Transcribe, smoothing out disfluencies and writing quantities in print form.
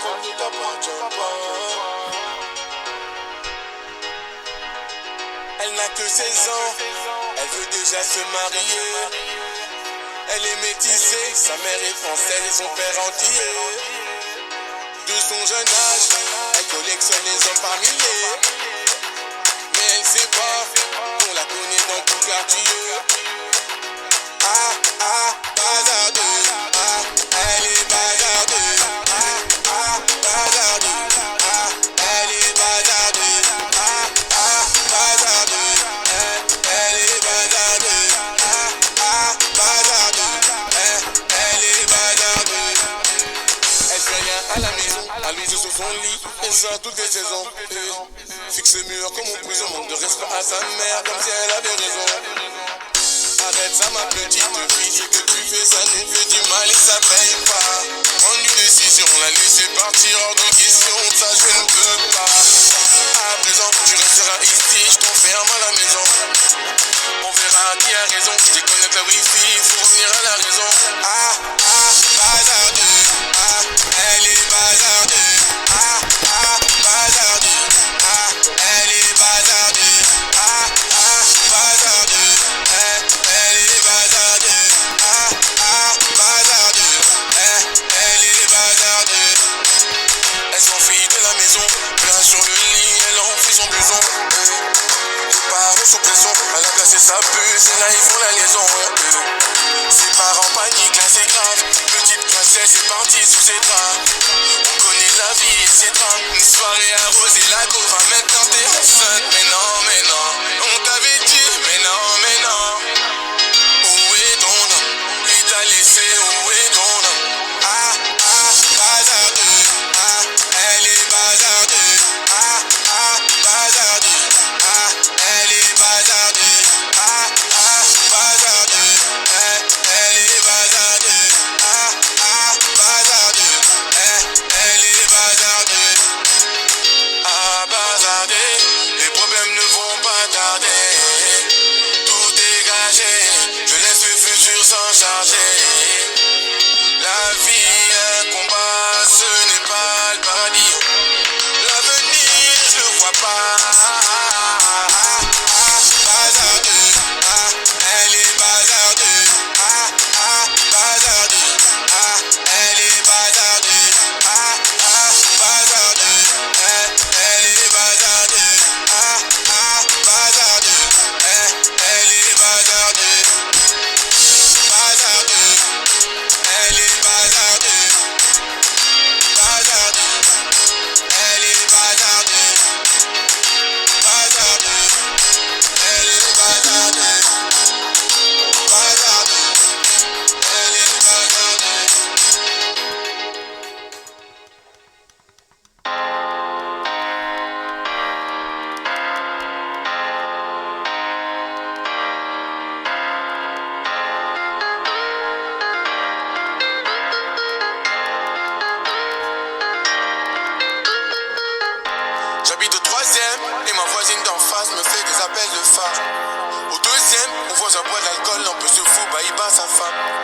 contrôle ne t'appartient pas. Elle n'a que 16 ans, elle veut déjà se marier. Elle est métissée, sa mère est française et son père entier. De son jeune âge, elle collectionne les hommes par milliers. Mais elle sait pas qu'on la connaît dans tout quartier. Bazardeuse, elle est bazardeuse. Bazardeuse, elle est bazardeuse. Bazardeuse, elle est bazardeuse. Bazardeuse, elle est bazardeuse. Elle fait rien à la maison, allongée sur son lit, et ça toutes les saisons. Fixe le mur comme en prison, manque de respect à sa mère, comme si elle avait raison. Arrête ça ma petite fille, ce que tu fais ça nous fait du mal et ça paye pas. Prendre une décision, la laisser partir hors de question, ça je ne peux pas. À présent tu resteras ici, je t'enferme à la maison. On verra qui a raison, déconnecte la wifi, faut revenir à la raison. Bazardeuse, elle est bazardeuse. Bazardeuse, elle est bazardeuse. Bazardeuse, elle est bazardeuse. Bazardeuse, elle est bazardeuse. Elle s'enfuit de la maison, plein sur le lit, elle enfuit son blouson. Les parents sont présents, elle a placé sa puce et là ils font la liaison. Ses parents paniquent, là c'est grave. Petite princesse est partie sous ses draps. On connaît la vie et ses drames. Une soirée arrosée, la go va maintenant t'es enceinte. Mais non, on t'avait dit, mais non. Où est ton homme? Il t'a laissé, où est ton homme? Bazardeuse, elle est bazardeuse. Bazardeuse, elle est bazardeuse. Bazardeuse, elle est bazardeuse. Bazardeuse, elle est bazardeuse. Bazarder, les problèmes ne vont pas tarder. Tout dégagé, je laisse le futur s'en charger. La vie est un combat, ce n'est pas le paradis. L'avenir, je le vois pas. Bazardeuse, elle est bazardeuse. Bazardeuse, elle est bazardeuse. Bazardeuse, elle est bazardeuse. Bazardeuse, elle est bazardeuse. Bazardeuse, elle est bazardeuse. Bazardeuse, elle est bazardeuse. Bazardeuse, elle est bazardeuse. Bazardeuse, elle est bazardeuse. J'habite au 3e et ma voisine d'en face me fait des appels de phare. Au 2e, on voit un boit d'alcool, un peu se fout, bah il bat sa femme.